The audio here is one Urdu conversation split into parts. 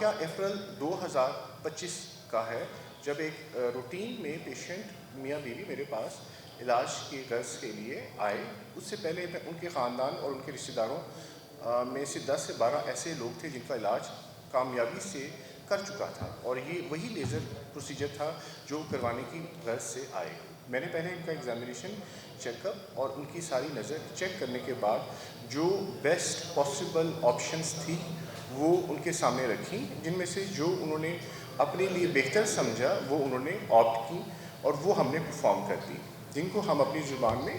واقعہ اپریل 2025 کا ہے، جب ایک روٹین میں پیشنٹ میاں بیوی میرے پاس علاج کی غرض کے لیے آئے۔ اس سے پہلے میں ان کے خاندان اور ان کے رشتہ داروں میں سے 10 سے 12 ایسے لوگ تھے جن کا علاج کامیابی سے کر چکا تھا، اور یہ وہی لیزر پروسیجر تھا جو کروانے کی غرض سے آئے۔ میں نے پہلے ان کا ایگزامینیشن، چیک اپ اور ان کی ساری نظر چیک کرنے کے بعد جو بیسٹ پاسبل آپشنز تھی وہ ان کے سامنے رکھی، جن میں سے جو انہوں نے اپنے لیے بہتر سمجھا وہ انہوں نے آپٹ کی اور وہ ہم نے پرفارم کر دی، جن کو ہم اپنی زبان میں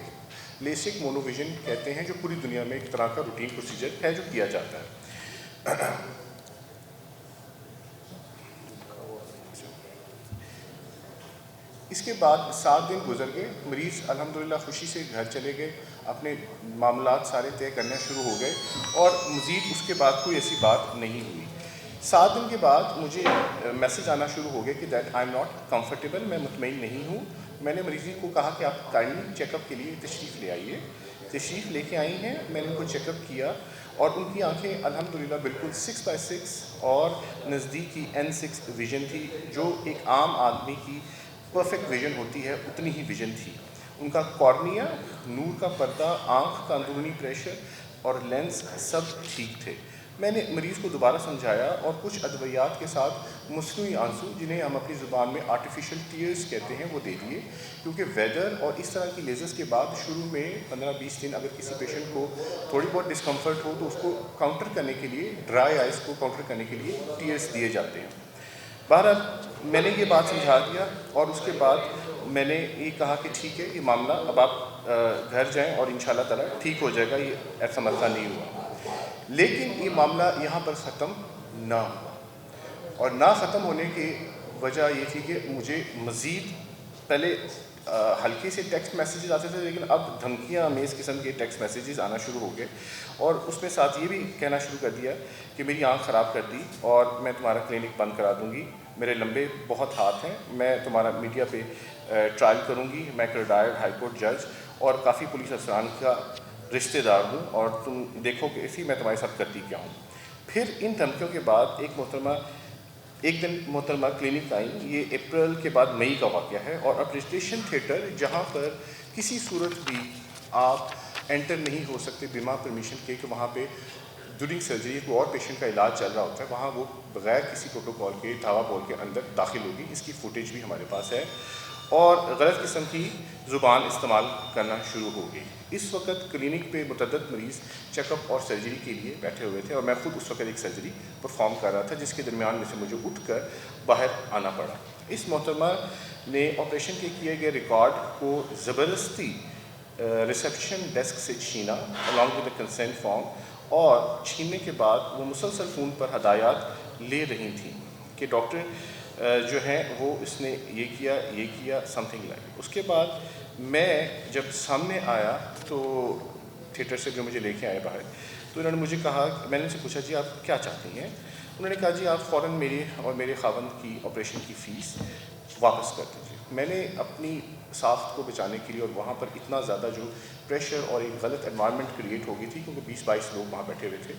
لیسک مونو ویژن کہتے ہیں، جو پوری دنیا میں ایک طرح کا روٹین پروسیجر ہے جو کیا جاتا ہے۔ اس کے بعد 7 دن گزر گئے، مریض الحمدللہ خوشی سے گھر چلے گئے، اپنے معاملات سارے طے کرنے شروع ہو گئے، اور مزید اس کے بعد کوئی ایسی بات نہیں ہوئی۔ 7 دن کے بعد مجھے میسج آنا شروع ہو گیا کہ that I am not comfortable, میں مطمئن نہیں ہوں۔ میں نے مریضی کو کہا کہ آپ کائنڈلی چیک اپ کے لیے تشریف لے آئیے۔ تشریف لے کے آئی ہیں، میں نے ان کو چیک اپ کیا اور ان کی آنکھیں الحمدللہ بالکل 6/6 اور نزدیکی N6 ویژن تھی، جو ایک عام آدمی کی پرفیکٹ ویژن ہوتی ہے اتنی ہی ویژن تھی۔ ان کا کارنیا، نور کا پردہ، آنکھ کا اندرونی پریشر اور لینس سب ٹھیک تھے۔ میں نے مریض کو دوبارہ سمجھایا اور کچھ ادویات کے ساتھ مصنوعی آنسو، جنہیں ہم اپنی زبان میں آرٹیفیشل ٹیئرز کہتے ہیں، وہ دے دیے، کیونکہ ویدر اور اس طرح کی لیزرز کے بعد شروع میں 15-20 دن اگر کسی پیشنٹ کو تھوڑی بہت ڈسکمفرٹ ہو تو اس کو کاؤنٹر کرنے کے لیے، ڈرائی آئز کو کاؤنٹر کرنے کے لیے ٹیئرز دیے جاتے ہیں۔ بہرحال میں نے یہ بات سمجھا دیا اور اس کے بعد میں نے یہ کہا کہ ٹھیک ہے، یہ معاملہ اب آپ گھر جائیں اور انشاءاللہ تعالیٰ ٹھیک ہو جائے گا، یہ ایسا مسئلہ نہیں ہوا۔ لیکن یہ معاملہ یہاں پر ختم نہ ہوا، اور نہ ختم ہونے کی وجہ یہ تھی کہ مجھے مزید پہلے ہلکے سے ٹیکسٹ میسیجز آتے تھے، لیکن اب دھمکیاں امیز قسم کے ٹیکسٹ میسیجز آنا شروع ہو گئے، اور اس میں ساتھ یہ بھی کہنا شروع کر دیا کہ میری آنکھ خراب کر دی اور میں تمہارا کلینک بند کرا دوں گی، میرے لمبے بہت ہاتھ ہیں، میں تمہارا میڈیا پہ ٹرائل کروں گی، میں ایک ریٹائرڈ ہائی کورٹ جج اور کافی پولیس افسران کا رشتہ دار ہوں، اور تم دیکھو کہ اسی میں تمہارے ساتھ کرتی کیا ہوں۔ پھر ان دھمکیوں کے بعد ایک دن محترمہ کلینک آئیں، یہ اپریل کے بعد مئی کا واقعہ ہے، اور اپریسٹیشن تھیٹر جہاں پر کسی صورت بھی آپ انٹر نہیں ہو سکتے بنا پرمیشن کے، کہ وہاں پہ ڈیورنگ سرجری کوئی اور پیشنٹ کا علاج چل رہا ہوتا ہے، وہاں وہ بغیر کسی پروٹوکول کے دھاوا بول کے اندر داخل ہوگی، اس کی فوٹیج بھی ہمارے پاس ہے، اور غلط قسم کی زبان استعمال کرنا شروع ہو گئی۔ اس وقت کلینک پہ متعدد مریض چیک اپ اور سرجری کے لیے بیٹھے ہوئے تھے، اور میں خود اس وقت ایک سرجری پرفارم کر رہا تھا، جس کے درمیان میں سے مجھے اٹھ کر باہر آنا پڑا۔ اس محترمہ نے آپریشن کے کیے گئے ریکارڈ کو زبردستی ریسیپشن ڈیسک سے چھینا along with the consent form، اور چھیننے کے بعد وہ مسلسل فون پر ہدایات لے رہی تھیں کہ ڈاکٹر جو ہیں وہ اس نے یہ کیا سم تھنگ لائک۔ اس کے بعد میں جب سامنے آیا تو تھیٹر سے جو مجھے لے کے آئے باہر، تو انہوں نے مجھے کہا، میں نے ان سے پوچھا جی آپ کیا چاہتی ہیں؟ انہوں نے کہا جی آپ فوراً میری اور میرے خاوند کی آپریشن کی فیس واپس کر دیجیے۔ میں نے اپنی ساخت کو بچانے کے لیے، اور وہاں پر اتنا زیادہ جو پریشر اور ایک غلط انوائرمنٹ کریٹ ہو گئی تھی، کیونکہ 20-22 لوگ وہاں بیٹھے ہوئے تھے،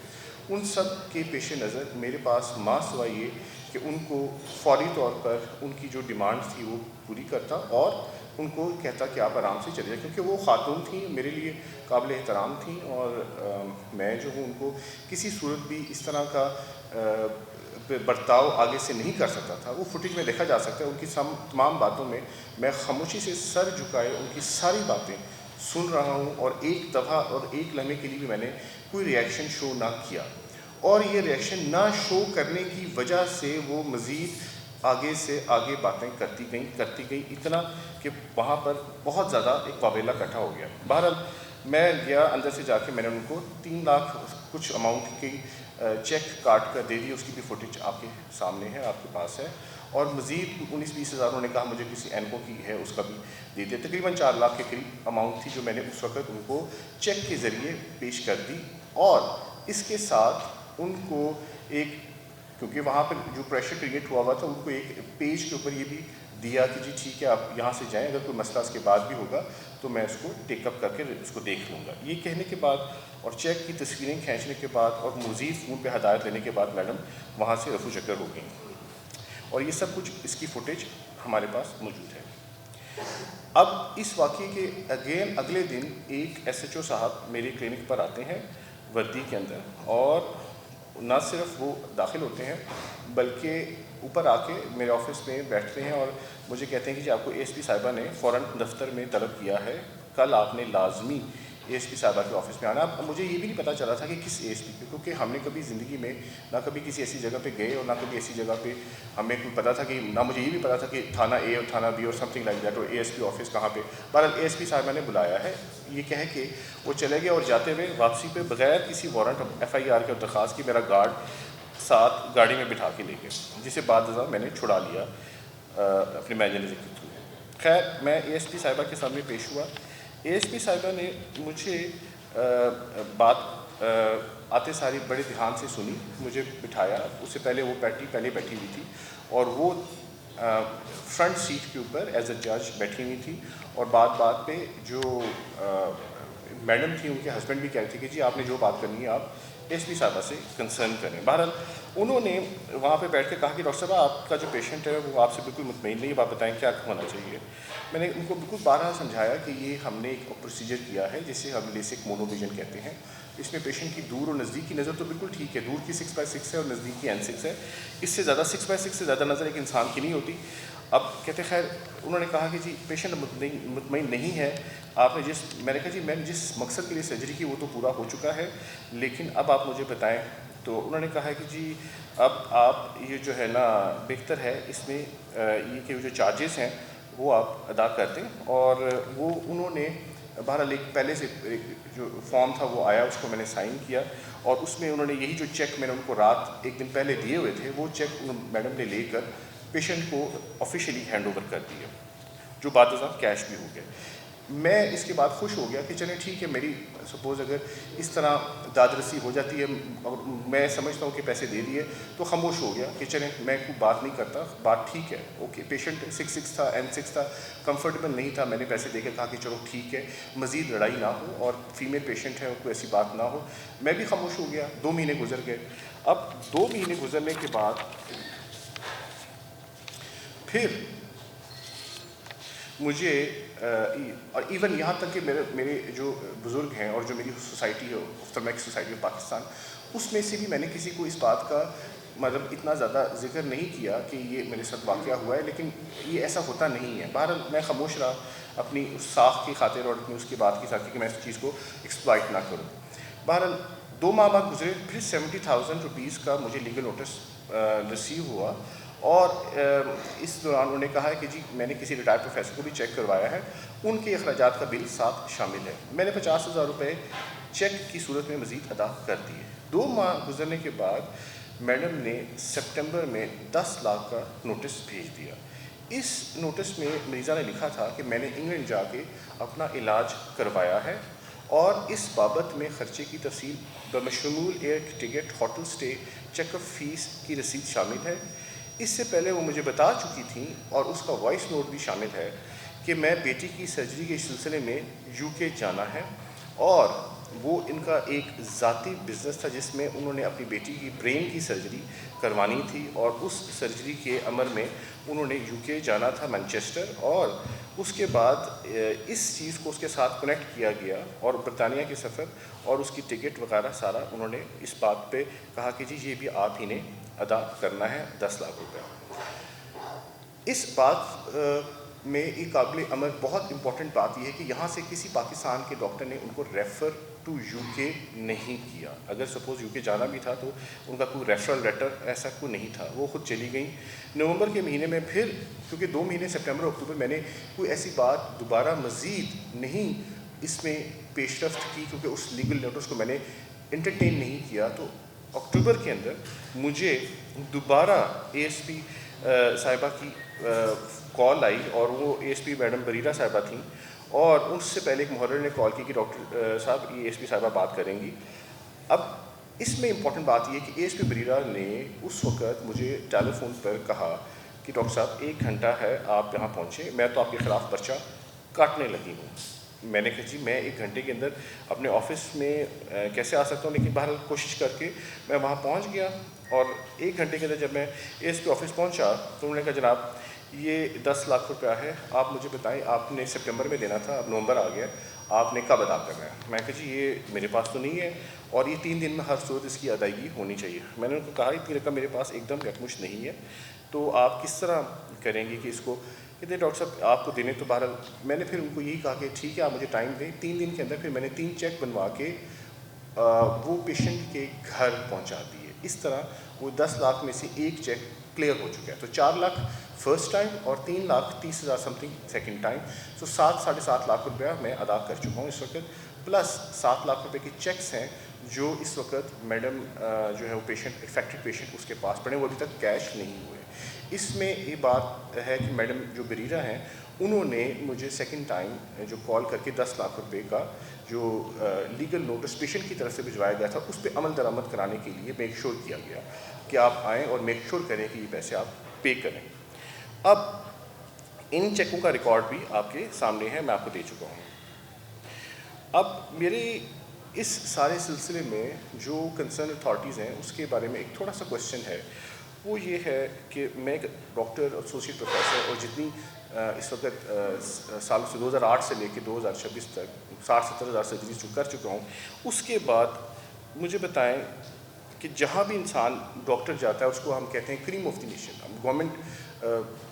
ان سب کے پیش نظر میرے پاس ماں سوائے یہ کہ ان کو فوری طور پر ان کی جو ڈیمانڈ تھی وہ پوری کرتا، اور ان کو کہتا کہ آپ آرام سے چلے جائیں، کیونکہ وہ خاتون تھیں، میرے لیے قابل احترام تھیں، اور میں جو ہوں ان کو کسی صورت بھی اس طرح کا برتاؤ آگے سے نہیں کر سکتا تھا۔ وہ فوٹیج میں دیکھا جا سکتا ہے، ان کی تمام باتوں میں میں خاموشی سے سر جھکائے ان کی ساری باتیں سن رہا ہوں، اور ایک دفعہ اور ایک لمحے کے لیے بھی میں نے کوئی ریئیکشن شو نہ کیا، اور یہ ریئیکشن نہ شو کرنے کی وجہ سے وہ مزید آگے سے آگے باتیں کرتی گئیں، اتنا کہ وہاں پر بہت زیادہ ایک واویلا اکٹھا ہو گیا۔ بہرحال میں گیا اندر سے جا کے، میں نے ان کو 3 لاکھ کچھ اماؤنٹ کی چیک کاٹ کر دے دی، اس کی بھی فوٹیج آپ کے سامنے ہے، آپ کے پاس ہے، اور مزید 19-20 ہزار انہوں نے کہا مجھے کسی اینکو کی ہے اس کا بھی دے دیا، تقریباً 4 لاکھ کے قریب اماؤنٹ تھی جو میں نے اس وقت ان کو چیک کے ذریعے پیش کر دی، اور اس کے ساتھ ان کو ایک، کیونکہ وہاں پر جو پریشر کریٹ ہوا تھا، ان کو ایک پیج کے اوپر یہ بھی دیا کہ جی ٹھیک ہے آپ یہاں سے جائیں, اگر کوئی مسئلہ اس کے بعد بھی ہوگا تو میں اس کو ٹیک اپ کر کے اس کو دیکھ لوں گا. یہ کہنے کے بعد اور چیک کی تصویریں کھینچنے کے بعد اور مزید فون پہ ہدایت لینے کے بعد میڈم وہاں سے رفو چکر ہو گئیں, اور یہ سب کچھ اس کی فوٹیج ہمارے پاس موجود ہے. اب اس واقعے کے اگلے دن ایک ایس ایچ او صاحب میرے کلینک پر آتے ہیں وردی کے اندر, اور نہ صرف وہ داخل ہوتے ہیں بلکہ اوپر آ کے میرے آفس میں بیٹھتے ہیں اور مجھے کہتے ہیں کہ جی آپ کو اے ایس پی صاحبہ نے فوراً دفتر میں طلب کیا ہے, کل آپ نے لازمی اے ایس پی صاحبہ کے آفس میں آنا. اب مجھے یہ بھی نہیں پتہ چلا تھا کہ کس اے ایس پی پہ, کیونکہ ہم نے کبھی زندگی میں نہ کبھی کسی ایسی جگہ پہ گئے اور نہ کبھی ایسی جگہ پہ ہمیں کوئی پتہ تھا کہ, نہ مجھے یہ بھی پتہ تھا کہ تھانہ اے اور تھانہ بی اور سم تھنگ لائک دیٹ, اور اے ایس پی آفس کہاں پہ. بہرحال اے ایس پی صاحبہ نے بلایا ہے, یہ کہہ کے وہ چلے گئے, اور جاتے ہوئے واپسی پہ بغیر کسی وارنٹ ایف آئی آر کے درخواست کی میرا گارڈ ساتھ گاڑی میں بٹھا کے لے گئے, جسے بعد ازاں میں نے چھڑا لیا اپنے مینیجر کے تھرو. خیر میں اے ایس پی صاحبہ کے سامنے پیش ہوا. اے ایس پی صاحبہ نے مجھے بات آتے ساری بڑے دھیان سے سنی, مجھے بٹھایا. اس سے پہلے وہ پہلے بیٹھی ہوئی تھی اور وہ فرنٹ سیٹ کے اوپر ایز اے جج بیٹھی ہوئی تھی, اور بات پہ جو میڈم تھی ان کے ہسبینڈ بھی کہہ رہے تھے کہ جی آپ نے جو بات کرنی ہے آپ ایس پی صاحبہ سے کنسرن کریں. بہرحال انہوں نے وہاں پہ بیٹھ کے کہا کہ ڈاکٹر صاحب آپ کا جو پیشنٹ ہے وہ آپ سے بالکل مطمئن نہیں, آپ بتائیں کیا ہونا چاہیے. میں نے ان کو بالکل بارہا سمجھایا کہ یہ ہم نے ایک پروسیجر کیا ہے جسے ہم لیسک مونوویژن کہتے ہیں. اس میں پیشنٹ کی دور اور نزدیک کی نظر تو بالکل ٹھیک ہے, دور کی 6/6 ہے اور نزدیک کی N6 ہے, اس سے زیادہ 6/6 سے زیادہ نظر ایک انسان کی نہیں ہوتی. اب کہتے خیر انہوں نے کہا کہ جی پیشنٹ مطمئن نہیں ہے, آپ نے میں نے کہا جی میں نے جس مقصد کے لیے سرجری کی وہ تو پورا ہو چکا ہے, لیکن اب آپ مجھے بتائیں. تو انہوں نے کہا کہ جی اب آپ یہ جو ہے نا بہتر ہے اس میں یہ کہ جو چارجز ہیں وہ آپ ادا کر دیں. اور وہ انہوں نے بہرحال ایک پہلے سے جو فارم تھا وہ آیا, اس کو میں نے سائن کیا, اور اس میں انہوں نے یہی جو چیک میں نے ان کو رات ایک دن پہلے دیے ہوئے تھے وہ چیک میڈم نے لے کر پیشنٹ کو آفیشیلی ہینڈ اوور کر دیا, جو بعد ازاں کیش بھی ہو گیا. میں اس کے بعد خوش ہو گیا کہ چلیں ٹھیک ہے, میری سپوز اگر اس طرح داد رسی ہو جاتی ہے اور میں سمجھتا ہوں کہ پیسے دے دیے تو خاموش ہو گیا کہ چلیں میں کوئی بات نہیں کرتا, بات ٹھیک ہے اوکے. پیشنٹ 6/6 تھا, N6 تھا, کمفرٹیبل نہیں تھا, میں نے پیسے دے کے کہا کہ چلو ٹھیک ہے مزید لڑائی نہ ہو اور فیمیل پیشنٹ ہے کوئی ایسی بات نہ ہو. میں بھی خاموش ہو گیا. 2 مہینے گزر گئے. اب 2 مہینے گزرنے کے بعد پھر مجھے اور ایون یہاں تک کہ میرے جو بزرگ ہیں اور جو میری سوسائٹی ہے آفتالمیک سوسائٹی آف پاکستان, اس میں سے بھی میں نے کسی کو اس بات کا مطلب اتنا زیادہ ذکر نہیں کیا کہ یہ میرے ساتھ واقعہ ہوا ہے, لیکن یہ ایسا ہوتا نہیں ہے. بہرحال میں خاموش رہا اپنی اس ساکھ کی خاطر اور اپنی اس کی بات کی خاطر کہ میں اس چیز کو ایکسپلائٹ نہ کروں. بہرحال 2 ماہ بعد گزرے, پھر 70,000 روپیز کا مجھے لیگل نوٹس ریسیو ہوا, اور اس دوران انہوں نے کہا ہے کہ جی میں نے کسی ریٹائرڈ پروفیسر کو بھی چیک کروایا ہے, ان کے اخراجات کا بل ساتھ شامل ہے. میں نے 50,000 روپے چیک کی صورت میں مزید ادا کر دیے. 2 ماہ گزرنے کے بعد میڈم نے سپٹمبر میں 10 لاکھ کا نوٹس بھیج دیا. اس نوٹس میں مریضہ نے لکھا تھا کہ میں نے انگلینڈ جا کے اپنا علاج کروایا ہے, اور اس بابت میں خرچے کی تفصیل بشمول ایئر ٹکٹ, ہوٹل سٹے, چیک اپ فیس کی رسید شامل ہے. اس سے پہلے وہ مجھے بتا چکی تھیں اور اس کا وائس نوٹ بھی شامل ہے کہ میں بیٹی کی سرجری کے سلسلے میں UK جانا ہے, اور وہ ان کا ایک ذاتی بزنس تھا جس میں انہوں نے اپنی بیٹی کی برین کی سرجری کروانی تھی, اور اس سرجری کے عمل میں انہوں نے UK جانا تھا مانچسٹر, اور اس کے بعد اس چیز کو اس کے ساتھ کنیکٹ کیا گیا, اور برطانیہ کے سفر اور اس کی ٹکٹ وغیرہ سارا انہوں نے اس بات پہ کہا کہ جی یہ بھی آپ ہی نے ادا کرنا ہے 10 لاکھ روپے. اس بات میں ایک قابل عمل بہت امپورٹنٹ بات یہ ہے کہ یہاں سے کسی پاکستان کے ڈاکٹر نے ان کو ریفر ٹو UK نہیں کیا. اگر سپوز UK جانا بھی تھا تو ان کا کوئی ریفرل لیٹر ایسا کوئی نہیں تھا, وہ خود چلی گئیں. نومبر کے مہینے میں پھر کیونکہ 2 مہینے سپٹمبر اکتوبر میں نے کوئی ایسی بات دوبارہ مزید نہیں اس میں پیش رفت کی, کیونکہ اس لیگل نوٹس کو میں نے انٹرٹین نہیں کیا. تو اکتوبر کے اندر مجھے دوبارہ اے ایس پی صاحبہ کی کال آئی, اور وہ A S P madam Bareera صاحبہ تھیں, اور اس سے پہلے ایک محرر نے کال کی کہ ڈاکٹر صاحب اے ایس پی صاحبہ بات کریں گی. اب اس میں امپورٹنٹ بات یہ ہے کہ اے ایس پی بریرہ نے اس وقت مجھے ٹیلی فون پر کہا کہ ڈاکٹر صاحب 1 گھنٹہ ہے آپ یہاں پہنچے, میں تو آپ کے خلاف پرچہ کاٹنے لگی ہوں. میں نے کہا جی میں 1 گھنٹے کے اندر اپنے آفس میں کیسے آ سکتا ہوں, لیکن بہرحال کوشش کر کے میں وہاں پہنچ گیا. اور 1 گھنٹے کے اندر جب میں اے ایس پی آفس پہنچا تو انہوں نے کہا جناب یہ 10 لاکھ روپیہ ہے, آپ مجھے بتائیں آپ نے سپٹمبر میں دینا تھا, اب نومبر آ گیا, آپ نے کب ادا کرنا ہے؟ میں کہا جی یہ میرے پاس تو نہیں ہے, اور یہ 3 دن میں ہر صورت اس کی ادائیگی ہونی چاہیے. میں نے ان کو کہا اتنی رقم میرے پاس ایک دم یکمشت نہیں ہے, تو آپ کس طرح کریں گے کہ اس کو, کہتے ہیں ڈاکٹر صاحب آپ کو دینے تو بہرحال. میں نے پھر ان کو یہی کہا کہ ٹھیک ہے آپ مجھے ٹائم دیں. 3 دن کے اندر پھر میں نے 3 چیک بنوا کے وہ پیشنٹ کے گھر پہنچا دیے. اس طرح وہ 10 لاکھ میں سے ایک چیک کلیئر ہو چکا ہے. تو 4 لاکھ فرسٹ ٹائم اور 3,30,000 سم تھنگ سیکنڈ ٹائم. سو 7-7.5 لاکھ روپیہ میں ادا کر چکا ہوں اس وقت, پلس 7 لاکھ روپے کے چیکس ہیں جو اس وقت میڈم جو ہے وہ پیشنٹ افیکٹڈ پیشنٹ اس کے پاس پڑے, وہ ابھی تک کیش نہیں ہوئے. اس میں یہ بات ہے کہ میڈم جو بریرہ ہیں انہوں نے مجھے سیکنڈ ٹائم جو کال کر کے 10 لاکھ روپے کا جو لیگل نوٹس پیشنٹ کی طرف سے بھجوایا گیا تھا اس پہ عمل درآمد کرانے کے لیے میک شور کیا گیا کہ آپ آئیں اور میک شور کریں کہ یہ پیسے آپ پے کریں. اب ان چیکوں کا ریکارڈ بھی آپ کے سامنے ہے, میں آپ کو دے چکا ہوں. اب میرے اس سارے سلسلے میں جو کنسرن اتھارٹیز ہیں اس کے بارے میں ایک تھوڑا سا کوشچن ہے. وہ یہ ہے کہ میں ایک ڈاکٹر ایسوسیٹ پروفیسر اور جتنی اس وقت سال سے 2008 سے لے کے 2026 تک 60-70 ہزار سرجریز کر چکا ہوں. اس کے بعد مجھے بتائیں کہ جہاں بھی انسان ڈاکٹر جاتا ہے اس کو ہم کہتے ہیں cream of the nation. Government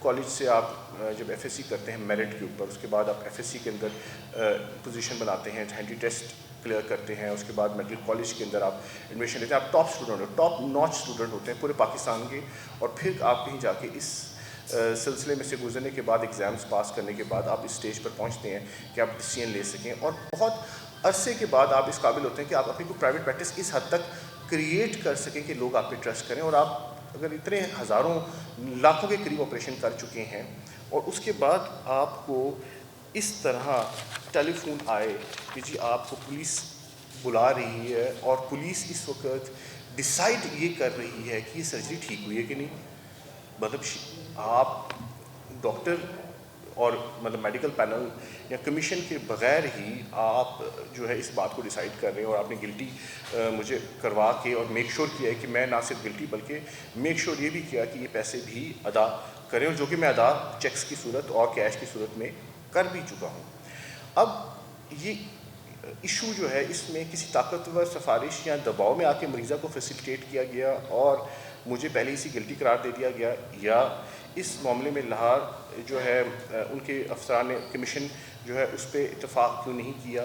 college سے آپ جب ایف ایس سی کرتے ہیں میرٹ کے اوپر, اس کے بعد آپ ایف ایس سی کے اندر پوزیشن بناتے ہیں, ہینڈی ٹیسٹ کلیئر کرتے ہیں, اس کے بعد میڈیکل کالج کے اندر آپ ایڈمیشن لیتے ہیں, آپ ٹاپ اسٹوڈنٹ ہو, ٹاپ ناچ اسٹوڈنٹ ہوتے ہیں پورے پاکستان کے. اور پھر آپ کہیں جا کے اس سلسلے میں سے گزرنے کے بعد ایگزامس پاس کرنے کے بعد آپ اس اسٹیج پر پہنچتے ہیں کہ آپ ڈیسیژن لے سکیں, اور بہت عرصے کے بعد آپ اس قابل ہوتے ہیں کہ آپ اپنی کو پرائیویٹ پریکٹس اس حد تک کریٹ کر سکیں کہ لوگ آپ پہ ٹرسٹ کریں. اور آپ اگر اتنے ہزاروں لاکھوں کے قریب آپریشن کر چکے ہیں اور اس کے بعد آپ کو اس طرح ٹیلی فون آئے کہ جی آپ کو پولیس بلا رہی ہے اور پولیس اس وقت ڈیسائیڈ یہ کر رہی ہے کہ یہ سرجری ٹھیک ہوئی ہے کہ نہیں, مطلب آپ ڈاکٹر اور مطلب میڈیکل پینل یا کمیشن کے بغیر ہی آپ جو ہے اس بات کو ڈیسائیڈ کر رہے ہیں, اور آپ نے گلٹی مجھے کروا کے اور میک شور کیا ہے کہ میں نہ صرف گلٹی بلکہ میک شور یہ بھی کیا کہ یہ پیسے بھی ادا کریں, اور جو کہ میں ادا چیکس کی صورت اور کیش کی صورت میں کر بھی چکا ہوں. اب یہ ایشو جو ہے اس میں کسی طاقتور سفارش یا دباؤ میں آ کے مریضہ کو فیسیلیٹیٹ کیا گیا اور مجھے پہلے اسی گلٹی قرار دے دیا گیا, یا اس معاملے میں لاہور جو ہے ان کے افسران کمیشن جو ہے اس پہ اتفاق کیوں نہیں کیا.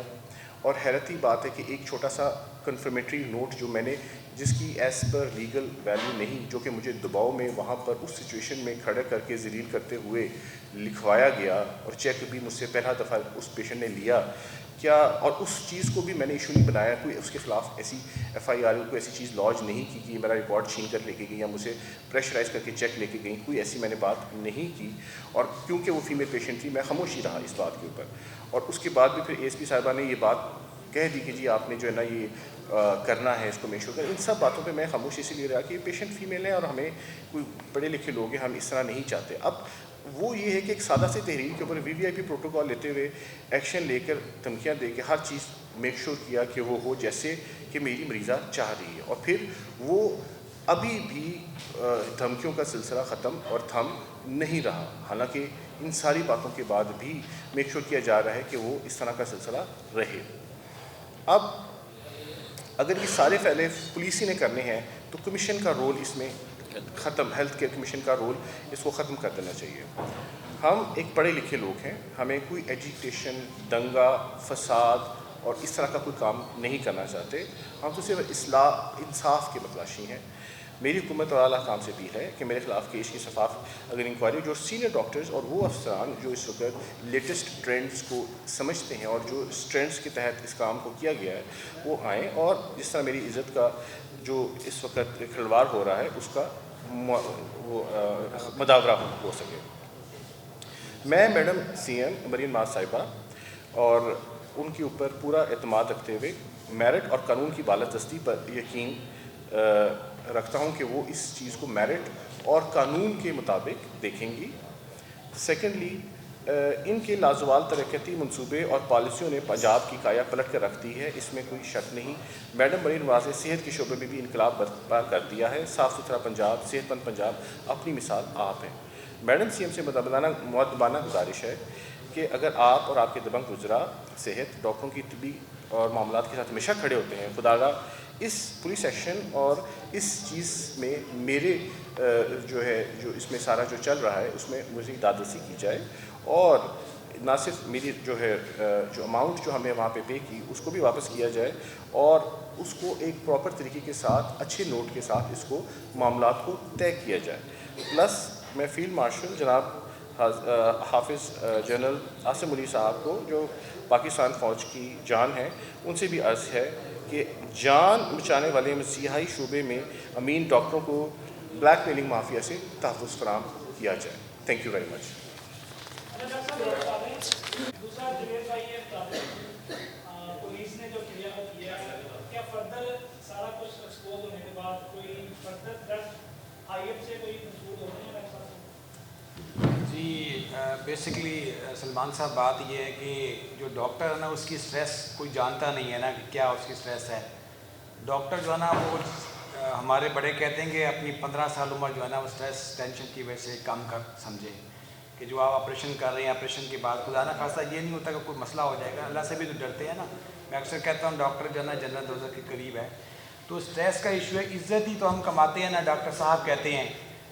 اور حیرتی بات ہے کہ ایک چھوٹا سا کنفرمیٹری نوٹ جو میں نے جس کی ایز پر لیگل ویلیو نہیں, جو کہ مجھے دباؤ میں وہاں پر اس سچویشن میں کھڑا کر کے ذلیل کرتے ہوئے لکھوایا گیا, اور چیک بھی مجھ سے پہلا دفعہ اس پیشنٹ نے لیا کیا, اور اس چیز کو بھی میں نے ایشو نہیں بنایا, کوئی اس کے خلاف ایسی ایف آئی آر کوئی ایسی چیز لانچ نہیں کی کہ میرا ریکارڈ چھین کر لے کے گئی یا مجھے پریشرائز کر کے چیک لے کے گئی, کوئی ایسی میں نے بات نہیں کی. اور کیونکہ وہ فیمیل پیشنٹ تھی میں خاموشی رہا اس بات کے اوپر. اور اس کے بعد بھی پھر اے ایس پی صاحبہ نے یہ بات کہہ دی کہ جی آپ نے جو ہے نا یہ کرنا ہے اس کو میک شور کریں. ان سب باتوں پہ میں خاموشی اسی لیے رہا کہ یہ پیشنٹ فیمیل ہے اور ہمیں کوئی پڑھے لکھے لوگ ہیں, ہم اس طرح نہیں چاہتے. اب وہ یہ ہے کہ ایک سادہ سی تحریر کے اوپر وی وی آئی پی پروٹوکال لیتے ہوئے ایکشن لے کر دھمکیاں دے کے ہر چیز میک شور کیا کہ وہ ہو جیسے کہ میری مریضہ چاہ رہی ہے, اور پھر وہ ابھی بھی دھمکیوں کا سلسلہ ختم اور تھم نہیں رہا, حالانکہ ان ساری باتوں کے بعد بھی میک شور کیا جا رہا ہے کہ وہ اس طرح کا سلسلہ رہے. اب اگر یہ سارے پہلے پولیس ہی نے کرنے ہیں تو کمیشن کا رول اس میں ختم, ہیلتھ کیئر کمیشن کا رول اس کو ختم کر دینا چاہیے. ہم ایک پڑھے لکھے لوگ ہیں, ہمیں کوئی ایجیٹیشن, دنگا, فساد اور اس طرح کا کوئی کام نہیں کرنا چاہتے, ہم تو صرف اصلاح انصاف کے متلاشی ہیں. میری حکومت اور اعلیٰ حکام سے بھی ہے کہ میرے خلاف کیس کی شفاف اگر انکوائری جو سینئر ڈاکٹرز اور وہ افسران جو اس وقت لیٹسٹ ٹرینڈز کو سمجھتے ہیں اور جو ٹرینڈز کے تحت اس کام کو کیا گیا ہے وہ آئیں, اور جس طرح میری عزت کا جو اس وقت کھلواڑ ہو رہا ہے اس کا مداورہ ہو سکے. میں madam C M Maryam Nawaz صاحبہ اور ان کے اوپر پورا اعتماد رکھتے ہوئے میرٹ اور قانون کی بالادستی پر یقین رکھتا ہوں کہ وہ اس چیز کو میرٹ اور قانون کے مطابق دیکھیں گی۔ سیکنڈلی، ان کے لازوال ترقیاتی منصوبے اور پالیسیوں نے پنجاب کی کایا پلٹ کر رکھ دی ہے، اس میں کوئی شک نہیں۔ میڈم مریم نواز نے صحت کے شعبے میں بھی انقلاب برپا کر دیا ہے۔ صاف ستھرا پنجاب، صحت مند پنجاب اپنی مثال آپ ہیں۔ میڈم سی ایم سے مؤدبانہ گزارش ہے کہ اگر آپ اور آپ کے دبنگ وزراء صحت ڈاکٹروں کی طبی اور معاملات کے ساتھ ہمیشہ کھڑے ہوتے ہیں، خداگاہ اس پولیس ایکشن اور اس چیز میں میرے جو اس میں سارا جو چل رہا ہے اس میں مجھے دادرسی کی جائے، اور نہ صرف میری جو اماؤنٹ جو ہمیں وہاں پہ پے کی اس کو بھی واپس کیا جائے، اور اس کو ایک پراپر طریقے کے ساتھ اچھے نوٹ کے ساتھ اس کو معاملات کو طے کیا جائے۔ پلس میں فیلڈ مارشل جناب حافظ جنرل عاصم منیر صاحب کو جو پاکستان فوج کی جان ہیں، ان سے بھی عرض ہے کہ جان بچانے والے مسیحی شعبے میں امین ڈاکٹروں کو بلیک میلنگ مافیا سے تحفظ فراہم کیا جائے۔ Thank you very much. دوسرا جوید بھائی یہ پولیس نے جو کیا کیا فردر سارا کچھ ایکسپوز ہونے کے بعد کوئی فردر تھریٹ آئی ایف سے کوئی منسوخ ہو رہے ہیں؟ جی بیسکلی سلمان صاحب بات یہ ہے کہ جو ڈاکٹر ہے نا اس کی سٹریس کوئی جانتا نہیں ہے نا کہ کیا اس کی سٹریس ہے۔ ڈاکٹر جو ہے نا وہ ہمارے بڑے کہتے ہیں کہ اپنی 15 سال عمر جو ہے نا وہ سٹریس ٹینشن کی وجہ سے کم کر سمجھیں کہ جو آپ آپریشن کر رہے ہیں، آپریشن کے بعد خدا نہ خاصہ یہ نہیں ہوتا کہ کوئی مسئلہ ہو جائے گا، اللہ سے بھی تو ڈرتے ہیں نا۔ میں اکثر کہتا ہوں ڈاکٹر جو ہے نا جنت دوزخ کے قریب ہے، تو سٹریس کا ایشو ہے۔ عزت ہی تو ہم کماتے ہیں نا، ڈاکٹر صاحب کہتے ہیں،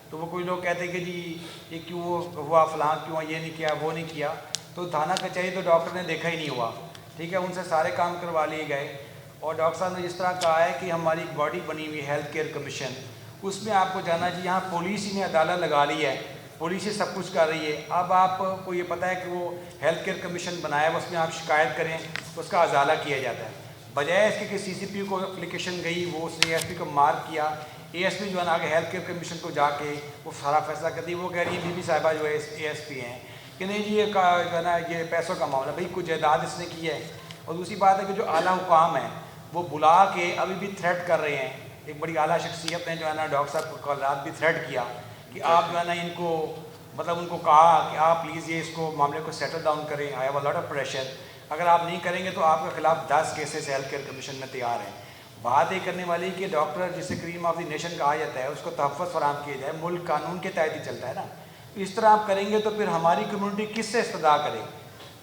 تو وہ کوئی لوگ کہتے ہیں کہ جی یہ کیوں ہوا، فلاں کیوں یہ نہیں کیا، وہ نہیں کیا، تو تھانہ کچہری تو ڈاکٹر نے دیکھا ہی نہیں ہوا، ٹھیک ہے، ان سے سارے کام کروا لیے گئے۔ اور ڈاکٹر صاحب نے جس طرح کہا ہے کہ ہماری ایک باڈی بنی ہوئی ہیلتھ کیئر کمیشن، اس میں آپ کو جانا جی یہاں پولیس ہی نے عدالت لگا لی ہے، پولیس ہی سب کچھ کر رہی ہے۔ اب آپ کو یہ پتہ ہے کہ وہ ہیلتھ کیئر کمیشن بنایا ہے، اس میں آپ شکایت کریں اس کا ازالہ کیا جاتا ہے، بجائے اس کے کہ سی سی پی کو اپلیکیشن گئی، وہ اس نے اے ایس پی کو مارک کیا، اے ایس پی جو ہے نا آگے ہیلتھ کیئر کمیشن کو جا کے وہ سارا فیصلہ کرتی ہے۔ وہ کہہ رہی ہے بی بی صاحبہ جو ہے اے ایس پی ہیں کہ نہیں جی یہ جو ہے نا یہ پیسوں کا معاملہ، بھائی کوئی جائیداد اس نے کی ہے۔ اور دوسری بات ہے کہ جو اعلیٰ حکام ہیں وہ بلا کے ابھی بھی تھریٹ کر رہے ہیں، ایک بڑی اعلیٰ شخصیت نے جو ہے نا ڈاکٹر صاحب کو کل رات بھی تھریٹ کیا کہ آپ جو ہے نا ان کو مطلب ان کو کہا کہ آپ پلیز یہ اس کو معاملے کو سیٹل ڈاؤن کریں، I have a lot of pressure, اگر آپ نہیں کریں گے تو آپ کے خلاف 10 کیسز ہیلتھ کیئر کمیشن میں تیار ہیں۔ بات یہ کرنے والی کہ ڈاکٹر جسے کریم آف دی نیشن کہا جاتا ہے اس کو تحفظ فراہم کیا جائے، ملک قانون کے تحت ہی چلتا ہے نا، اس طرح آپ کریں گے تو پھر ہماری کمیونٹی کس سے استدعا کرے؟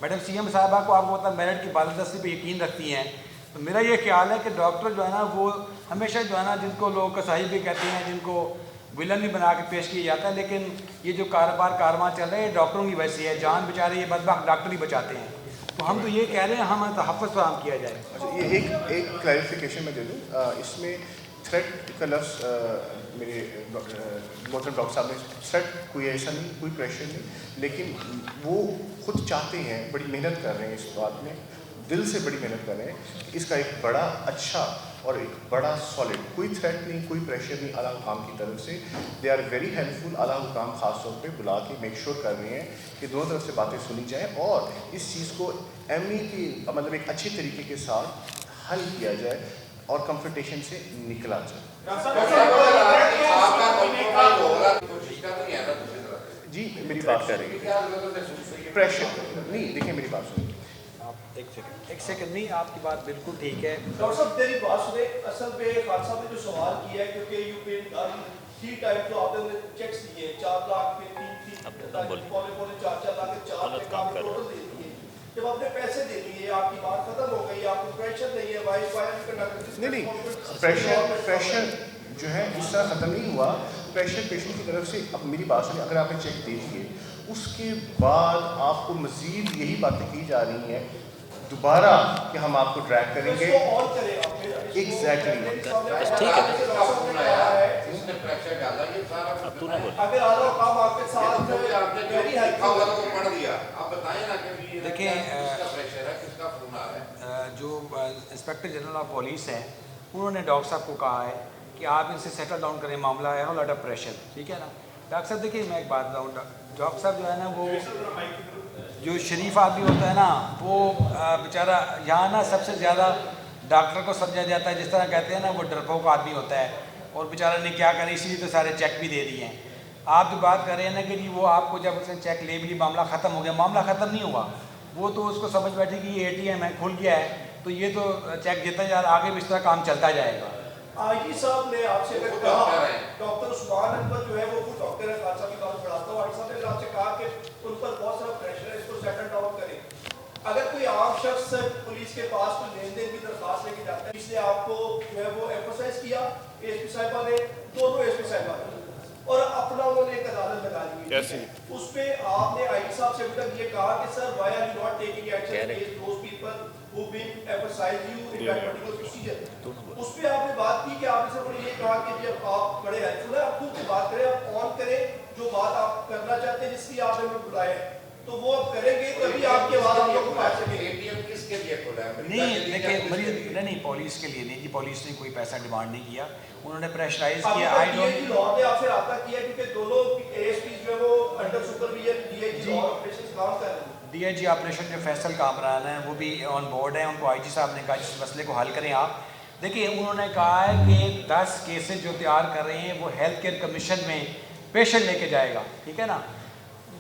میڈم سی ایم صاحبہ کو آپ کو پتہ میرٹ کی بالادستی پہ یقین رکھتی ہیں، تو میرا یہ خیال ہے کہ ڈاکٹر جو ہے نا وہ ہمیشہ جو ہے نا جن کو لوگ کسائی بھی کہتے ہیں، جن کو ولن بھی بنا کے پیش کیا جاتا ہے، لیکن یہ جو کارواں چل رہے ہیں ڈاکٹروں کی وجہ سے ہے، جان بیچارے یہ بدبخت ڈاکٹر ہی بچاتے ہیں، تو ہم تو یہ کہہ رہے ہیں ہمیں تحفظ فراہم کیا جائے۔ اچھا یہ ایک کلیریفیکیشن میں دے دوں، اس میں تھریٹ کا لفظ میرے محترم ڈاکٹر صاحب نے تھریٹ کوئی ایسا نہیں، کوئی پریشر نہیں، لیکن وہ خود چاہتے ہیں، بڑی محنت کر رہے ہیں اس بات میں، دل سے بڑی محنت کر رہے ہیں کہ اس کا ایک بڑا اچھا اور ایک بڑا سالڈ، کوئی تھریٹ نہیں، کوئی پریشر نہیں اعلیٰ حکام کی طرف سے، دے آر ویری ہیلپ فل۔ اعلیٰ حکام خاص طور پہ بلا کے میک شور کر رہے ہیں کہ دونوں طرف سے باتیں سنی جائیں اور اس چیز کو ایم ای کی مطلب ایک اچھے طریقے کے ساتھ حل کیا جائے اور کنفرنٹیشن سے نکلا جائے۔ جی میری بات کر رہی ہے پریشر نہیں، دیکھیں میری بات سنیں، ایک سیکنڈ نہیں، آپ کی بات بالکل ٹھیک ہے ڈاکٹر صاحب میری بات سنیں، اصل پہ خان صاحب نے جو سوال کیا ہے کیونکہ یو پی 3 ٹائم جو آپ نے چیکس دیے 4 لاکھ پہ 3 پونے 4 لاکھ 4 پہ کام ٹوٹل دے دیے، جب آپ نے پیسے دے دیے آپ کی بات ختم ہو گئی، آپ کو پریشر نہیں ہے وائی فائی نہیں پریشر جو ہے اس طرح ختم نہیں ہوا، پریشر پیشنٹ کی طرف سے۔ اب میری بات سنیں، اگر آپ نے چیک دے دیے اس کے بعد آپ کو مزید یہی باتیں کی جا رہی ہیں دوبارہ کہ ہم آپ کو ٹریک کریں گے، ایگزیکٹلی دیکھیں جو انسپیکٹر جنرل آف پولیس ہیں انہوں نے ڈاکٹر صاحب کو کہا ہے کہ آپ ان سے سیٹل ڈاؤن کریں، معاملہ ہے لاٹ آف پریشر، ٹھیک ہے نا۔ ڈاکٹر صاحب دیکھیے میں ایک بات بتاؤں، ڈاکٹر صاحب جو ہے نا وہ جو شریف آدمی ہوتا ہے نا وہ بیچارہ یہاں نا سب سے زیادہ ڈاکٹر کو سمجھا جاتا ہے، جس طرح کہتے ہیں نا وہ ڈرپوک آدمی ہوتا ہے اور بیچارہ نے کیا کریں، اسی لیے تو سارے چیک بھی دے دیے ہیں۔ آپ جو بات کر رہے ہیں نا کہ جی وہ آپ کو جب اس نے چیک لے بھی معاملہ ختم ہو گیا، معاملہ ختم نہیں ہوا، وہ تو اس کو سمجھ بیٹھے کہ یہ ATM ہے کھل گیا ہے تو یہ تو چیک دیتا جا رہا، آگے بھی اس طرح کام چلتا جائے گا۔ آئی جی صاحب نے آپ سے اگر کہا، ڈاکٹر عثمان احمد جو ہے وہ خود ڈاکٹر ہے، خالصہ کی کام پڑھاتا ہوں، آئی صاحب نے آپ سے کہا کہ ان پر بہت سارا پریشر ہے، اس کو سیٹل ڈاؤن کریں۔ اگر کوئی عام شخص پولیس کے پاس کوئی لین دین کی درخواست لے کے جاتا ہے، اس نے آپ کو جو ہے وہ ایمفسائز کیا ASP صاحبہ نے، دونوں ASP صاحبہ نے، اور اپنا انہوں نے ایک عدالت لگا دی ہے، اس پہ آپ نے آئی جی صاحب سے ابھی تک یہ کہا کہ سر why are you not taking action against those people who been emphasized you in that particular procedure؟ اس پہ آپ نے بات کی کہ آپ نے سر یہ کہا کہ جب آپ بڑے ہیلپفل ہیں، آپ خود سے بات کریں، آپ آن کریں جو بات آپ کرنا چاہتے ہیں، جس کی آپ نے ہمیں بلایا ہے تو وہ آپ کریں گے تبھی آپ کی آواز ہم لوگ کو پہنچ سکے۔ ATM کس کے لیے کھولا ہے؟ نہیں دیکھیں مریض نہیں پولیس کے لیے نہیں جی، پولیس نے کوئی پیسہ ڈیمانڈ نہیں کیا، انہوں نے پریشرائز کیا۔ ابھی تک DIG لاہور نے آپ سے رابطہ کیا کیونکہ دونوں ASP جو ہے وہ under supervision DIG Lahore operation کام کر رہے ہیں۔ DIG آپریشن جو فیصل کامران ہیں وہ بھی آن بورڈ ہیں، ان کو IG صاحب نے کہا اس مسئلے کو حل کریں آپ۔ دیکھیں انہوں نے کہا ہے کہ 10 کیسز جو تیار کر رہے ہیں وہ ہیلتھ کیئر کمیشن میں پیشنٹ لے کے جائے گا، ٹھیک ہے نا۔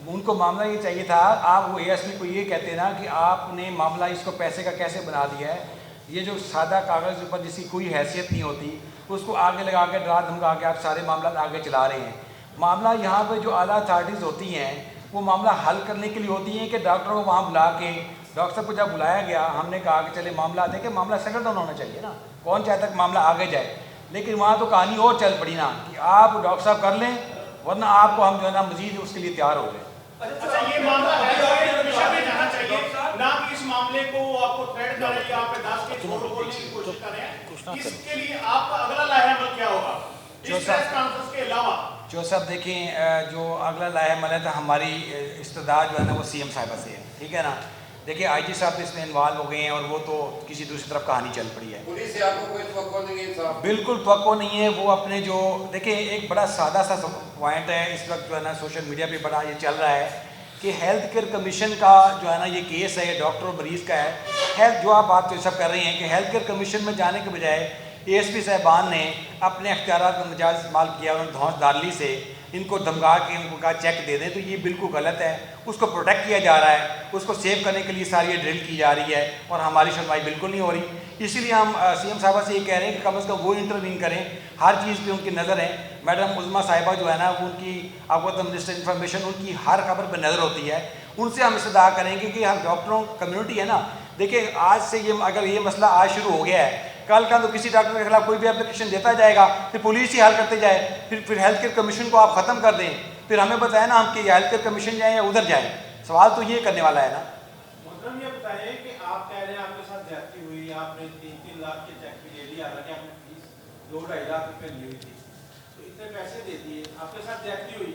ان کو معاملہ یہ چاہیے تھا، آپ وہ ASP کو یہ کہتے نا کہ آپ نے معاملہ اس کو پیسے کا کیسے بنا دیا ہے، یہ جو سادہ کاغذ کے اوپر جس کی کوئی حیثیت نہیں ہوتی اس کو آگے لگا کے ڈرا دھمکا کے آپ سارے معاملات آگے چلا رہے ہیں۔ معاملہ یہاں پہ جو اعلیٰ اتھارٹیز ہوتی ہیں وہ معاملہ حل کرنے کے لیے ہوتی ہیں کہ ڈاکٹروں کو وہاں بلا کے، ڈاکٹر صاحب کو جب بلایا گیا ہم نے کہا کہ چلے معاملہ دیکھیں معاملہ سیٹل ڈاؤن ہونا چاہیے نا، کون چاہتا کہ معاملہ آگے جائے، لیکن وہاں تو کہانی اور چل پڑی نا کہ آپ ڈاکٹر صاحب کر لیں ورنہ آپ کو ہم جو ہے نا مزید اس کے لیے تیار ہو جائیں۔ اچھا یہ معاملہ کمیشن میں جانا چاہیے نہ کہ اس معاملے کو آپ کو تھریٹ کریں یا آپ پہ 10 کے چھوڑ بولنے کی کوشش کریں، اس کے لیے آپ کا اگلا لاہے عمل کیا ہوگا اس پریس کانفرنس کے علاوہ؟ جو صاحب دیکھیں جو اگلا لاہے عمل ہے تو ہماری استدعا جو ہے نا وہ CM صاحبہ سے ہے، ٹھیک ہے نا۔ دیکھیں IG صاحب اس میں انوالو ہو گئے ہیں اور وہ تو کسی دوسری طرف کہانی چل پڑی ہے۔ پولیس سے آپ کو کوئی توقع نہیں ہے صاحب؟ بالکل توقع نہیں ہے، وہ اپنے جو دیکھیں ایک بڑا سادہ سا پوائنٹ ہے اس وقت جو ہے نا سوشل میڈیا پہ بڑا یہ چل رہا ہے کہ ہیلتھ کیئر کمیشن کا جو ہے نا یہ کیس ہے ڈاکٹر اور مریض کا ہے، ہیلتھ جو آپ بات تو سب کر رہے ہیں کہ ہیلتھ کیئر کمیشن میں جانے کے بجائے ASP صاحبان نے اپنے اختیارات کا نجائز استعمال کیا، انہوں نے دھونس دھاڑلی سے ان کو دھمکا کے ان کو کہا چیک دے دیں، تو یہ بالکل غلط ہے، اس کو پروٹیکٹ کیا جا رہا ہے، اس کو سیو کرنے کے لیے ساری ڈرل کی جا رہی ہے اور ہماری سنوائی بالکل نہیں ہو رہی۔ اسی لیے ہم CM صاحبہ سے یہ کہہ رہے ہیں کہ کم از کم وہ انٹروین کریں، ہر چیز پہ ان کی نظر ہے۔ میڈم عظمیٰ صاحبہ جو ہے نا ان کی آپ کو منسٹر انفارمیشن ان کی ہر خبر پہ نظر ہوتی ہے، ان سے ہم استدعا کریں گے کہ ہم ڈاکٹروں کمیونٹی ہے نا، دیکھیں آج سے یہ اگر یہ مسئلہ آج شروع ہو گیا ہے، کل کا تو کسی ڈاکٹر کے خلاف کوئی بھی اپلیکیشن دیتا جائے گا پھر پولیس ہی حل کرتے جائے، پھر ہیلتھ کیئر کمیشن کو آپ ختم کر دیں، پھر ہمیں بتائیں نا ہم کہ ہیلتھ کیئر کمیشن جائیں یا ادھر جائیں، سوال تو یہ کرنے والا ہے نا۔ محترم یہ بتائیں کہ آپ کہہ رہے ہیں آپ کے ساتھ زیادتی ہوئی، آپ نے 3-3 لاکھ کے چیک بھی لے لیا، حالانکہ آپ نے فیس 2-2.5 لاکھ روپے لی ہوئی تھی، تو اتنے پیسے دے دیے، آپ کے ساتھ زیادتی ہوئی،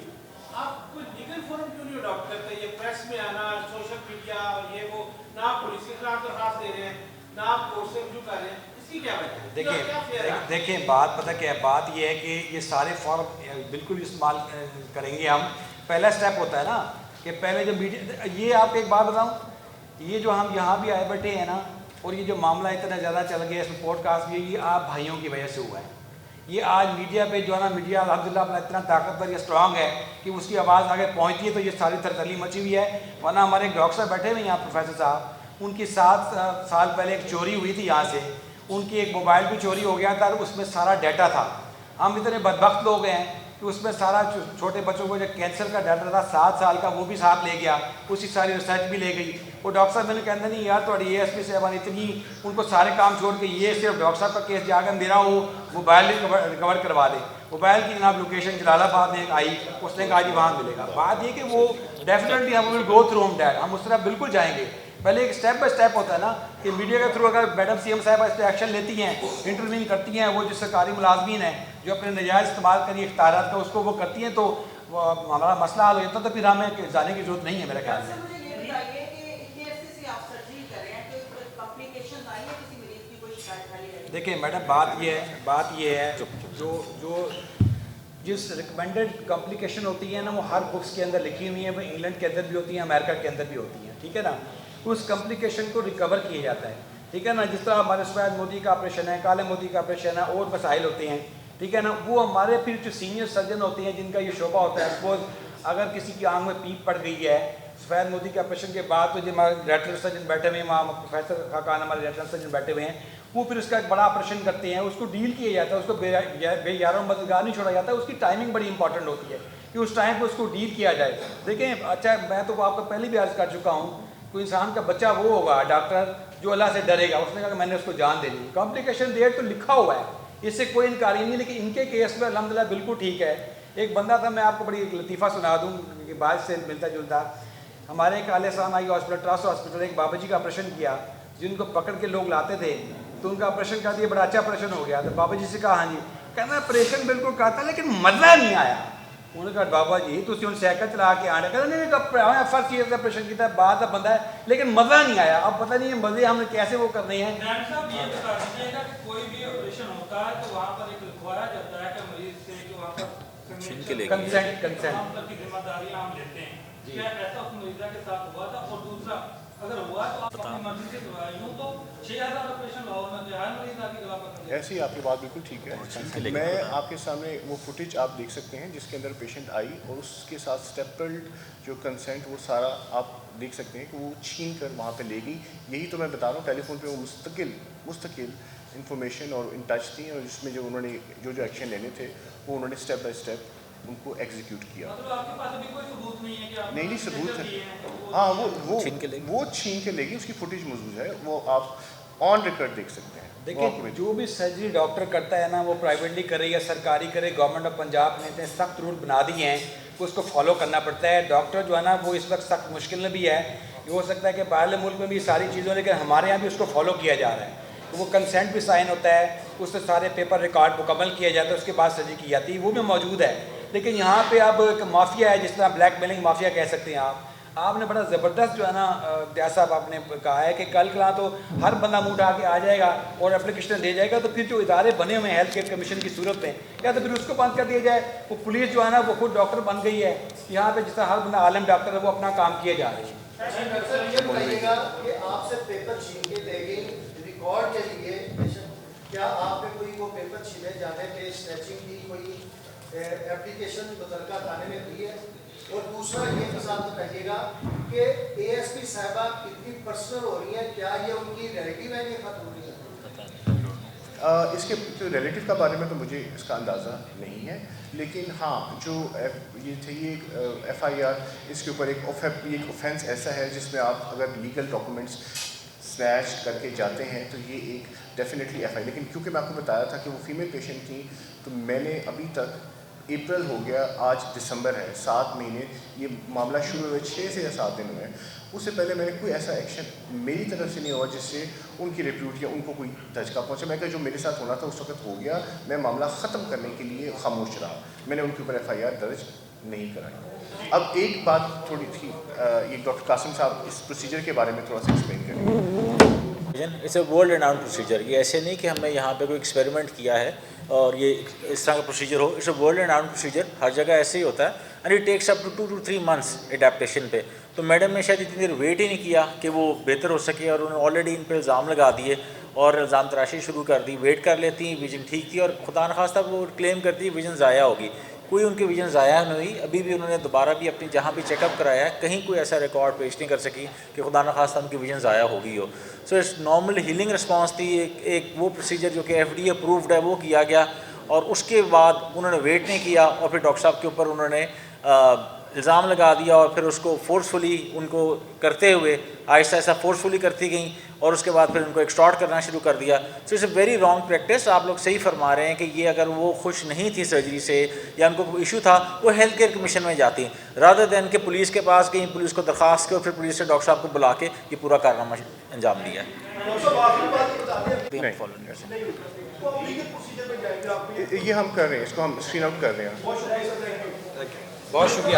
آپ کوئی لیگل فورم کیوں نہیں اڈاپٹ کرتے؟ یہ پریس میں آنا، سوشل میڈیا اور یہ وہ، نہ آپ پولیس کے خلاف درخواست دے رہے ہیں نہ آپ کورٹ سے رجوع کر رہے ہیں، اس کی کیا وجہ ہے؟ دیکھیں بات پتہ کیا ہے، بات یہ ہے کہ یہ سارے فارم بالکل استعمال کریں گے ہم۔ پہلا سٹیپ ہوتا ہے نا کہ پہلے جو میڈیا، یہ آپ کو ایک بات بتاؤں، یہ جو ہم یہاں بھی آئے بیٹھے ہیں نا اور یہ جو معاملہ اتنا زیادہ چل گیا اس میں پوڈ کاسٹ بھی، یہ آپ بھائیوں کی وجہ سے ہوا ہے۔ یہ آج میڈیا پہ جو ہے نا میڈیا الحمدللہ اپنا اتنا طاقتور یا اسٹرانگ ہے کہ اس کی آواز آگے پہنچتی ہے تو یہ ساری ترتیلی مچی ہوئی ہے، ورنہ ہمارے ایک ڈاکٹر صاحب بیٹھے ہوئے ہیں یہاں پروفیسر صاحب، ان کی 7 سال پہلے ایک چوری ہوئی تھی یہاں سے، ان کی ایک موبائل بھی چوری ہو گیا تھا، اس میں سارا ڈیٹا تھا۔ ہم اتنے بدبخت لوگ ہیں کہ اس میں سارا چھوٹے بچوں کو جو کینسر کا ڈاٹا تھا 7 سال کا وہ بھی ساتھ لے گیا، اس کی ساری ریسرچ بھی لے گئی۔ وہ ڈاکٹر صاحب میں نے کہتے نہیں یار تھوڑی ASP صاحبان اتنی، ان کو سارے کام چھوڑ کے یہ صرف ڈاکٹر صاحب کا کیس جا کر میرا وہ موبائل ریکور کروا دے۔ موبائل کی جناب لوکیشن جلال آباد میں آئی، اس نے کہا جی وہاں ملے گا۔ بات یہ کہ وہ ڈیفینیٹلی ہم ول گو تھرو ہم دیٹ، ہم اس طرح بالکل جائیں گے۔ پہلے ایک سٹیپ بائی سٹیپ ہوتا ہے نا کہ میڈیا کے تھرو اگر میڈم CM صاحبہ اس پہ ایکشن لیتی ہیں، انٹروین کرتی ہیں، وہ جو سرکاری ملازمین ہیں جو اپنے نجائز استعمال کری اختیارات کا اس کو وہ کرتی ہیں تو ہمارا مسئلہ حل ہو جاتا ہے، تو پھر ہمیں جانے کی ضرورت نہیں ہے میرے خیال میں۔ دیکھیں میڈم بات یہ ہے جو جس ریکمینڈڈ کمپلیکیشن ہوتی ہے نا وہ ہر بکس کے اندر لکھی ہوئی ہیں، وہ انگلینڈ کے اندر بھی ہوتی ہیں، امریکہ کے اندر بھی ہوتی ہیں، ٹھیک ہے نا۔ اس کمپلیکیشن کو ریکور کیا جاتا ہے، ٹھیک ہے نا۔ جس طرح ہمارے سفید موتی کا آپریشن ہے، کالے موتی کا آپریشن ہے، اور مسائل ہوتے ہیں، ٹھیک ہے نا. وہ ہمارے پھر جو سینئر سرجن ہوتے ہیں جن کا یہ شعبہ ہوتا ہے, سپوز اگر کسی کی آنکھ میں پیپ پڑ گئی ہے سفید موتی کے آپریشن کے بعد, تو جو ہمارے ریٹنل سرجن بیٹھے ہوئے ہیں وہاں, پروفیسر خاقان ہمارے ریٹنل سرجن بیٹھے ہوئے ہیں, وہ پھر اس کا ایک بڑا آپریشن کرتے ہیں, اس کو ڈیل کیا جاتا ہے, اس کو بے یاروں مددگار نہیں چھوڑا جاتا. اس کی ٹائمنگ بڑی امپورٹنٹ ہوتی ہے کہ اس ٹائم پہ اس کو ڈیل کیا جائے. دیکھیں اچھا, میں تو آپ کو پہلے بھی عرض کر چکا ہوں, کوئی انسان کا بچہ وہ ہوگا ڈاکٹر جو اللہ سے ڈرے گا, اس نے کہا کہ میں نے اس کو جان دینی ہے. کمپلیکیشن ڈیٹ تو لکھا ہوا ہے, اس سے کوئی انکار نہیں, لیکن ان کے کیس میں الحمدللہ بالکل ٹھیک ہے. ایک بندہ تھا, میں آپ کو بڑی ایک لطیفہ سنا دوں کہ بات سے ملتا جلتا. ہمارے ایک عالیہ صاحب آئی ہاسپٹل, ٹرسٹ ہاسپٹل, ایک بابا جی کا آپریشن کیا, جن کو پکڑ کے لوگ لاتے تھے, تو ان کا آپریشن کر دیا, بڑا اچھا آپریشن ہو گیا. تو بابا جی سے کہا ہاں جی, کہنا آپریشن بالکل کرتا لیکن مزہ نہیں آیا. انہوں نے کہا بابا جی تھی ہوں سائیکل چلا کے آنے, کہا نہیں فرسٹ ایئر کا آپریشن کیا بعد اب بندہ ہے لیکن مزہ نہیں آیا. اب پتہ نہیں مزے ہم نے کیسے وہ کرنے ہیں. ڈاکٹر صاحب یہ بتا دیجیے گا کہ کوئی بھی آپریشن ہوتا ہے تو وہاں پر ایک لکھوایا جاتا ہے کہ مریض سے کہ وہاں پر کنسنٹ کی ذمہ داریاں ہم لیتے ہیں. کیا ایسا اس مریضہ کے ساتھ ہوا تھا؟ اور دوسرا اگر ہوا تو آپ اپنی مرضی سے کروائی ہوں تو 6000 آپریشن لاہور میں جو ہر مریض آپ کی گلا پر. ایسی ہی آپ کی بات بالکل ٹھیک ہے. میں آپ کے سامنے وہ فوٹیج آپ دیکھ سکتے ہیں جس کے اندر پیشنٹ آئی اور اس کے ساتھ اسٹیپلڈ جو کنسنٹ وہ سارا آپ دیکھ سکتے ہیں کہ وہ چھین کر وہاں پہ لے گئی. یہی تو میں بتا رہا ہوں, ٹیلی فون پہ وہ مستقل انفارمیشن اور ان ٹچ تھیں, اور جس میں جو انہوں نے جو ایکشن لینے تھے وہ انہوں نے اسٹیپ بائی اسٹیپ ان کو ایگزیکیوٹ کیا. مطلب آپ کے پاس ابھی کوئی ثبوت نہیں ہے کہ آپ نہیں ثبوت ہے. ہاں وہ چھین کے لے گی, اس کی فوٹیج موجود ہے, وہ آپ آن ریکارڈ دیکھ سکتے ہیں. دیکھیں جو بھی سرجری ڈاکٹر کرتا ہے نا, وہ پرائیویٹلی کرے یا سرکاری کرے, گورنمنٹ آف پنجاب نے اتنے سخت رول بنا دیے ہیں کہ اس کو فالو کرنا پڑتا ہے. ڈاکٹر جو ہے نا وہ اس وقت سخت مشکل میں بھی ہے. یہ ہو سکتا ہے کہ باہر ملک میں بھی ساری چیزوں, لیکن ہمارے یہاں بھی اس کو فالو کیا جا رہا ہے. تو وہ کنسنٹ بھی سائن ہوتا ہے, اس سے سارے پیپر ریکارڈ مکمل کیا جاتا ہے, اس کے بعد سرجری کی جاتی ہے, وہ بھی موجود ہے. لیکن یہاں پہ اب ایک مافیا ہے, جس طرح بلیک میلنگ مافیا کہہ سکتے ہیں آپ نے بڑا زبردست جو ہے نا ڈیاس صاحب آپ نے کہا ہے کہ کل کلا تو ہر بندہ منہ اٹھا کے آ جائے گا اور اپلیکیشن دے جائے گا, تو پھر جو ادارے بنے ہوئے ہیں ہیلتھ کیئر کمیشن کی صورت میں, یا تو پھر اس کو بند کر دیا جائے. وہ پولیس جو ہے نا وہ خود ڈاکٹر بن گئی ہے یہاں پہ, جس طرح ہر بندہ عالم ڈاکٹر ہے وہ اپنا کام کیے جا رہے ہیں. سر یہ بتائیے گا کہ آپ سے پیپر چھین کے لے گئی ریکارڈ کے لیے, کیا آپ نے کوئی وہ پیپر چھینے جانے کے اسنیچنگ کی کوئی اپلیکیشن متعلقہ تھانے میں دی ہے؟ اور دوسرا یہ مثال بتائیے گا کہ اے ایس پی صاحبہ کتنی پرسنل ہو رہی ہیں, کیا یہ ان کی ریلیٹیو ہے یا خط ہو رہی ہے؟ اس کے ریلیٹیو کا بارے میں تو مجھے اس کا اندازہ نہیں ہے, لیکن ہاں جو یہ تھے یہ ایف آئی آر, اس کے اوپر ایک اوفینس ایسا ہے جس میں آپ اگر لیگل ڈاکومنٹس سنیچ کر کے جاتے ہیں تو یہ ایک ڈیفینیٹلی ایف آئی. لیکن کیونکہ میں آپ کو بتایا تھا کہ وہ فیمیل پیشنٹ تھیں, تو میں نے ابھی تک اپریل ہو گیا, آج دسمبر ہے, 7 مہینے یہ معاملہ شروع ہوئے, 6 سے یا 7 دن ہوئے. اس سے پہلے میں نے کوئی ایسا ایکشن میری طرف سے نہیں ہوا جس سے ان کی ریپیوٹ یا ان کو کوئی دھچکا پہنچا. میں کہ جو میرے ساتھ ہونا تھا اس وقت ہو گیا, میں معاملہ ختم کرنے کے لیے خاموش رہا, میں نے ان کے اوپر ایف آئی آر درج نہیں کرائی. اب ایک بات تھوڑی تھی, یہ ڈاکٹر قاسم صاحب اس پروسیجر کے بارے میں تھوڑا سا ایکسپلین کریں. It's a world renowned procedure. یہ ایسے نہیں کہ ہم نے یہاں پہ کوئی ایکسپیریمنٹ کیا ہے اور یہ اس طرح کا پروسیجر ہو. It's a world renowned procedure, ہر جگہ ایسے ہی ہوتا ہے. And it takes up to 2 to 3 months adaptation پہ. تو میڈم نے شاید اتنی دیر ویٹ ہی نہیں کیا کہ وہ بہتر ہو سکے, اور انہوں نے آلریڈی ان پہ الزام لگا دیے اور الزام تراشی شروع کر دی. ویٹ کر لیتی, ویژن ٹھیک تھی, اور خدا نخواستہ وہ کلیم کرتی ویژن ضائع ہوگی. کوئی ان کی ویژن ضائع نہیں ہوئی. ابھی بھی انہوں نے دوبارہ بھی اپنی جہاں بھی چیک اپ کرایا ہے, کہیں کوئی ایسا ریکارڈ پیش نہیں کر سکی کہ خدا نخواستہ ان کی ویژن ضائع ہو گئی ہو. So it's normal healing response تھی. ایک وہ پروسیجر جو کہ ایف ڈی اے اپرووڈ ہے وہ کیا گیا, اور اس کے بعد انہوں نے ویٹ نہیں کیا, اور پھر ڈاکٹر صاحب کے اوپر انہوں نے الزام لگا دیا, اور پھر اس کو فورسفلی ان کو کرتے ہوئے آہستہ آہستہ فورسفلی کرتی گئیں, اور اس کے بعد پھر ان کو ایکسٹارٹ کرنا شروع کر دیا. So it's a very wrong practice. آپ لوگ صحیح فرما رہے ہیں کہ یہ اگر وہ خوش نہیں تھی سرجری سے یا ان کو کوئی ایشو تھا, وہ ہیلتھ کیئر کمیشن میں جاتی رادر دین کہ پولیس کے پاس گئیں, پولیس کو درخواست کی, اور پھر پولیس نے ڈاکٹر صاحب کو بلا کے یہ پورا کارنامہ انجام دیا. یہ ہم کر رہے ہیں, اس کو ہم اسکرین آؤٹ کر رہے ہیں. بہت شکریہ.